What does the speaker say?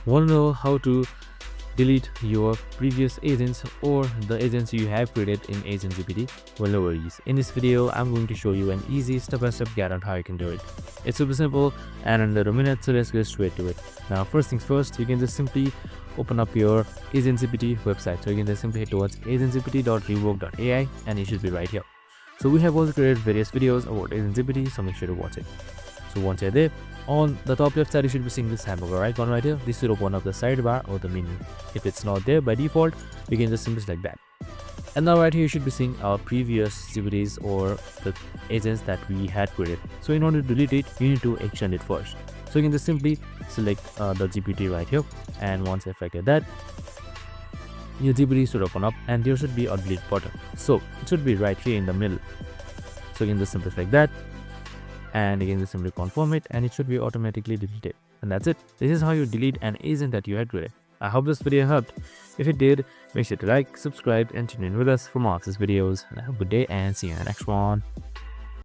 Want to know how to delete your previous agents or the agents you have created in Agent GPT? Well, no worries. In this video, I'm going to show you an easy step-by-step guide on how you can do it. It's super simple and under a minute, so let's get straight to it. Now, first things first, you can just simply open up your Agent GPT website. So you can just simply head towards agentgpt.rework.ai and it should be right here. So we have also created various videos about Agent GPT, so make sure to watch it. So once you're there, on the top left side you should be seeing this hamburger icon right here. This should open up the sidebar or the menu. If it's not there by default, you can just simply select that. And now right here you should be seeing our previous GPTs or the agents that we had created. So in order to delete it, you need to extend it first. So you can just simply select the GPT right here, and once you select that, your GPT should open up and there should be a delete button. So it should be right here in the middle. So you can just simply select that, and again just simply confirm it, and it should be automatically deleted. And that's it. This is how you delete an agent that you had created. I hope this video helped. If it did, make sure to like, subscribe, and tune in with us for more of these videos. And have a good day and see you in the next one.